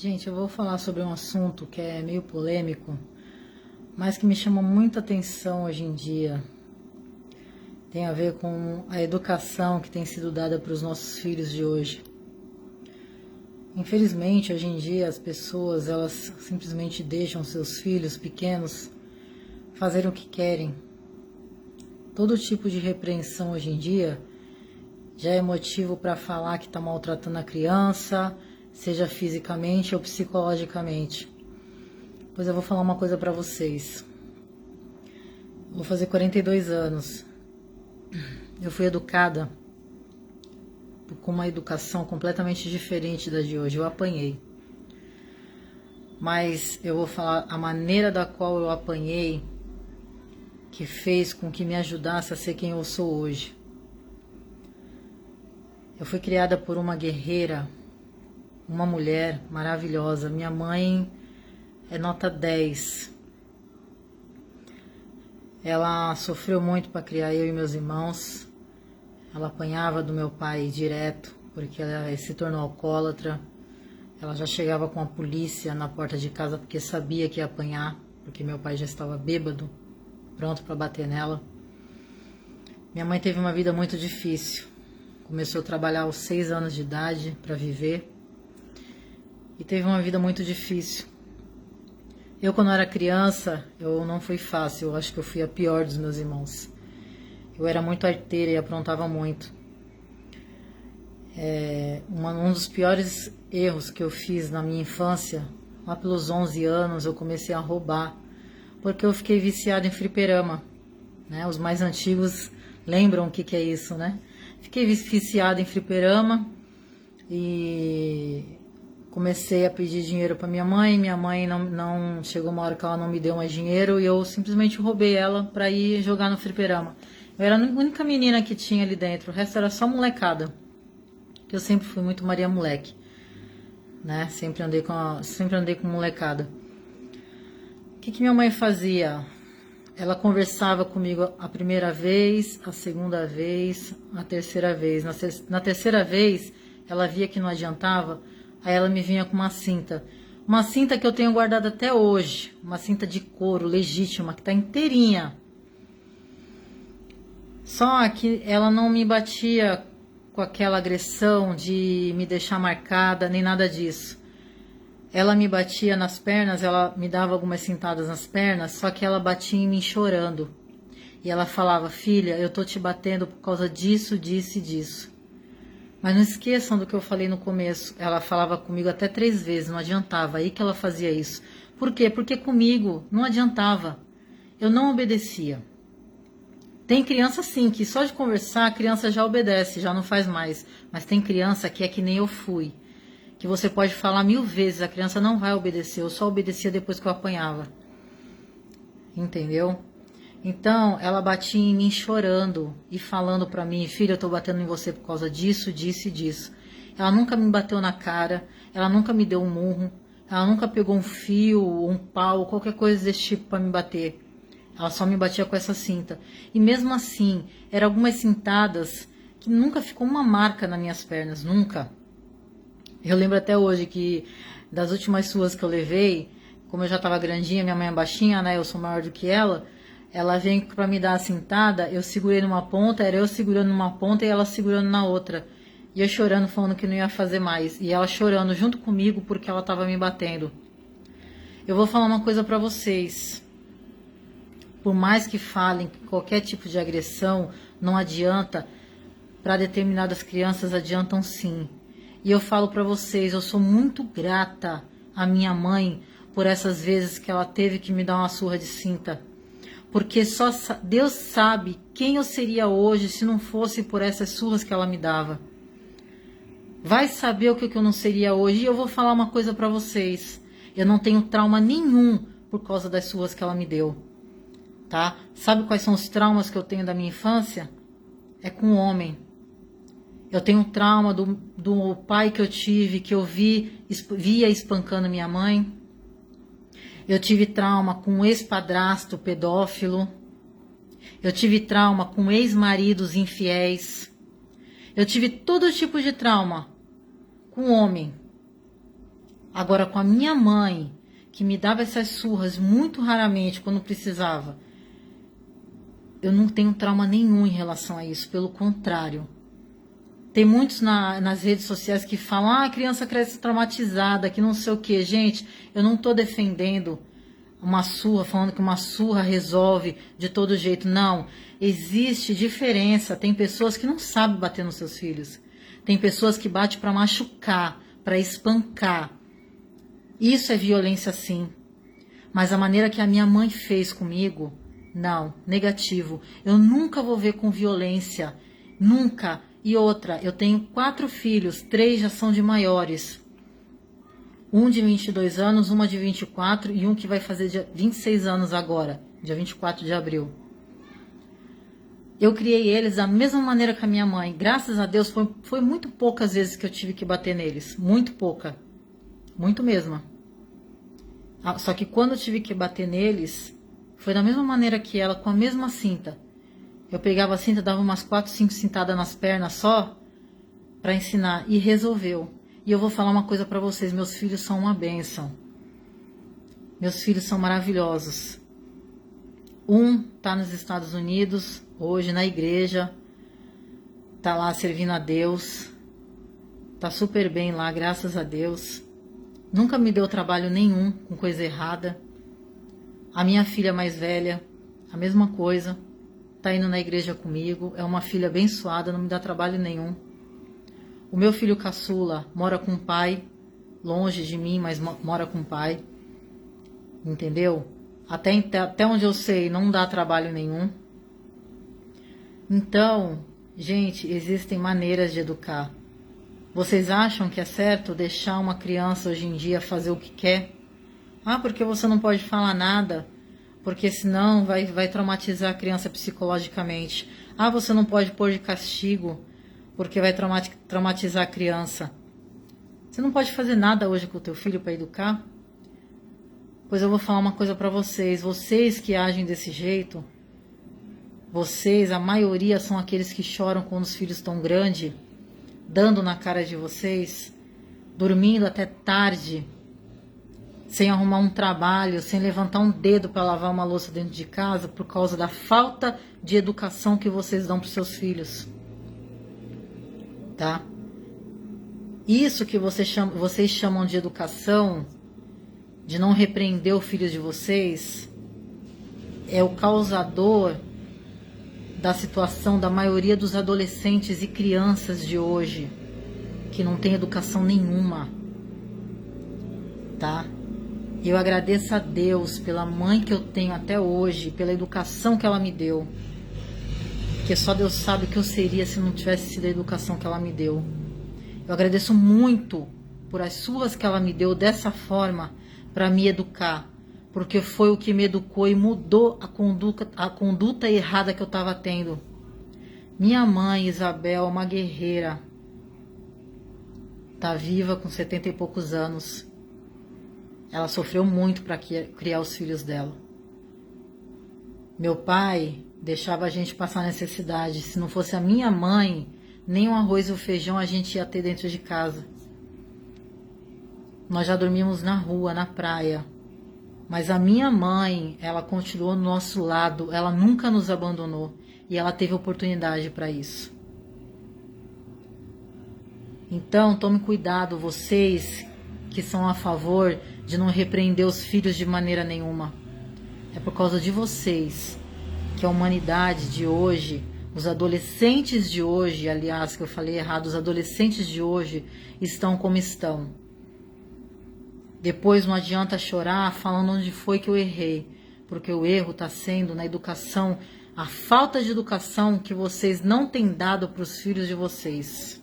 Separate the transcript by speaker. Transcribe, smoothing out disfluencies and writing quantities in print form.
Speaker 1: Gente, eu vou falar sobre um assunto que é meio polêmico, mas que me chama muita atenção hoje em dia. Tem a ver com a educação que tem sido dada para os nossos filhos de hoje. Infelizmente, hoje em dia, as pessoas, elas simplesmente deixam seus filhos pequenos fazerem o que querem. Todo tipo de repreensão hoje em dia já é motivo para falar que está maltratando a criança, seja fisicamente ou psicologicamente. Pois eu vou falar uma coisa para vocês. Vou fazer 42 anos. Eu fui educada com uma educação completamente diferente da de hoje. Eu apanhei. Mas eu vou falar a maneira da qual eu apanhei que fez com que me ajudasse a ser quem eu sou hoje. Eu fui criada por uma guerreira, uma mulher maravilhosa. Minha mãe é nota 10. Ela sofreu muito para criar eu e meus irmãos. Ela apanhava do meu pai direto, porque ela se tornou alcoólatra. Ela já chegava com a polícia na porta de casa porque sabia que ia apanhar, porque meu pai já estava bêbado, pronto para bater nela. Minha mãe teve uma vida muito difícil. Começou a trabalhar aos 6 anos de idade para viver. E teve uma vida muito difícil. Eu, quando era criança, eu não fui fácil. Eu acho que eu fui a pior dos meus irmãos. Eu era muito arteira e aprontava muito. Um dos piores erros que eu fiz na minha infância, lá pelos 11 anos, eu comecei a roubar. Porque eu fiquei viciada em fliperama. Né? Os mais antigos lembram o que é isso, né? Fiquei viciada em fliperama e comecei a pedir dinheiro para minha mãe não chegou uma hora que ela não me deu mais dinheiro e eu simplesmente roubei ela para ir jogar no fliperama. Eu era a única menina que tinha ali dentro, o resto era só molecada. Eu sempre fui muito Maria Moleque, né? Sempre andei com molecada. O que minha mãe fazia? Ela conversava comigo a primeira vez, a segunda vez, a terceira vez. Na terceira vez, ela via que não adiantava. Aí ela me vinha com uma cinta. Uma cinta que eu tenho guardada até hoje. Uma cinta de couro legítima, que tá inteirinha. Só que ela não me batia com aquela agressão de me deixar marcada, nem nada disso. Ela me batia nas pernas, ela me dava algumas cintadas nas pernas, só que ela batia em mim chorando. E ela falava, filha, eu tô te batendo por causa disso, disso e disso. Mas não esqueçam do que eu falei no começo. Ela falava comigo até 3 vezes, não adiantava. Aí que ela fazia isso. Por quê? Porque comigo não adiantava. Eu não obedecia. Tem criança sim, que só de conversar a criança já obedece, já não faz mais. Mas tem criança que é que nem eu fui. Que você pode falar 1000 vezes, a criança não vai obedecer. Eu só obedecia depois que eu apanhava. Entendeu? Então, ela batia em mim chorando e falando pra mim, filha, eu tô batendo em você por causa disso, disso e disso. Ela nunca me bateu na cara, ela nunca me deu um murro, ela nunca pegou um fio, um pau, qualquer coisa desse tipo pra me bater. Ela só me batia com essa cinta. E mesmo assim, eram algumas cintadas que nunca ficou uma marca nas minhas pernas, nunca. Eu lembro até hoje que das últimas suas que eu levei, como eu já tava grandinha, minha mãe é baixinha, né, eu sou maior do que ela veio pra me dar a cintada, eu segurei numa ponta, era eu segurando numa ponta e ela segurando na outra. E eu chorando, falando que não ia fazer mais. E ela chorando junto comigo porque ela tava me batendo. Eu vou falar uma coisa pra vocês. Por mais que falem que qualquer tipo de agressão não adianta, para determinadas crianças adiantam sim. E eu falo pra vocês, eu sou muito grata à minha mãe por essas vezes que ela teve que me dar uma surra de cinta. Porque só Deus sabe quem eu seria hoje se não fosse por essas surras que ela me dava. Vai saber o que eu não seria hoje. E eu vou falar uma coisa pra vocês. Eu não tenho trauma nenhum por causa das surras que ela me deu. Tá? Sabe quais são os traumas que eu tenho da minha infância? É com homem. Eu tenho trauma do pai que eu tive, que eu via espancando minha mãe. Eu tive trauma com um ex-padrasto pedófilo. Eu tive trauma com ex-maridos infiéis. Eu tive todo tipo de trauma com homem. Agora, com a minha mãe, que me dava essas surras muito raramente quando precisava, eu não tenho trauma nenhum em relação a isso, pelo contrário. Tem muitos nas redes sociais que falam, a criança cresce traumatizada, que não sei o que. Gente, eu não estou defendendo uma surra, falando que uma surra resolve de todo jeito. Não, existe diferença. Tem pessoas que não sabem bater nos seus filhos. Tem pessoas que batem para machucar, para espancar. Isso é violência, sim. Mas a maneira que a minha mãe fez comigo, não, negativo. Eu nunca vou ver com violência, nunca. E outra, eu tenho 4 filhos, 3 já são de maiores. Um de 22 anos, uma de 24 e um que vai fazer 26 anos agora, dia 24 de abril. Eu criei eles da mesma maneira que a minha mãe. Graças a Deus, foi muito poucas vezes que eu tive que bater neles. Muito pouca. Muito mesmo. Só que quando eu tive que bater neles, foi da mesma maneira que ela, com a mesma cinta. Eu pegava a cinta, dava umas 4, 5 cintadas nas pernas só, para ensinar. E resolveu. E eu vou falar uma coisa para vocês. Meus filhos são uma bênção. Meus filhos são maravilhosos. Um tá nos Estados Unidos, hoje na igreja. Tá lá servindo a Deus. Tá super bem lá, graças a Deus. Nunca me deu trabalho nenhum com coisa errada. A minha filha mais velha, a mesma coisa. Tá indo na igreja comigo. É uma filha abençoada, não me dá trabalho nenhum. O meu filho caçula mora com o pai, longe de mim, mas mora com o pai. Entendeu? Até onde eu sei, não dá trabalho nenhum. Então, gente, existem maneiras de educar. Vocês acham que é certo deixar uma criança hoje em dia fazer o que quer? Ah, porque você não pode falar nada, porque senão vai traumatizar a criança psicologicamente. Ah, você não pode pôr de castigo, porque vai traumatizar a criança. Você não pode fazer nada hoje com o teu filho para educar? Pois eu vou falar uma coisa para vocês. Vocês que agem desse jeito, vocês, a maioria são aqueles que choram quando os filhos estão grandes, dando na cara de vocês, dormindo até tarde, sem arrumar um trabalho, sem levantar um dedo para lavar uma louça dentro de casa, por causa da falta de educação que vocês dão para os seus filhos. Tá? Isso que vocês chamam de educação, de não repreender o filho de vocês, é o causador da situação da maioria dos adolescentes e crianças de hoje, que não tem educação nenhuma, tá? Eu agradeço a Deus pela mãe que eu tenho até hoje, pela educação que ela me deu, porque só Deus sabe o que eu seria se não tivesse sido a educação que ela me deu. Eu agradeço muito por as surras que ela me deu dessa forma para me educar, porque foi o que me educou e mudou a conduta errada que eu estava tendo. Minha mãe, Isabel, uma guerreira, tá viva com 70 e poucos anos. Ela sofreu muito para criar os filhos dela. Meu pai deixava a gente passar necessidade. Se não fosse a minha mãe, nem o arroz e o feijão a gente ia ter dentro de casa. Nós já dormimos na rua, na praia. Mas a minha mãe, ela continuou no nosso lado, ela nunca nos abandonou e ela teve oportunidade para isso. Então, tome cuidado, vocês que são a favor de não repreender os filhos de maneira nenhuma. É por causa de vocês que a humanidade de hoje, os adolescentes de hoje, aliás, que eu falei errado, os adolescentes de hoje estão como estão. Depois não adianta chorar falando onde foi que eu errei, porque o erro está sendo na educação, a falta de educação que vocês não têm dado para os filhos de vocês.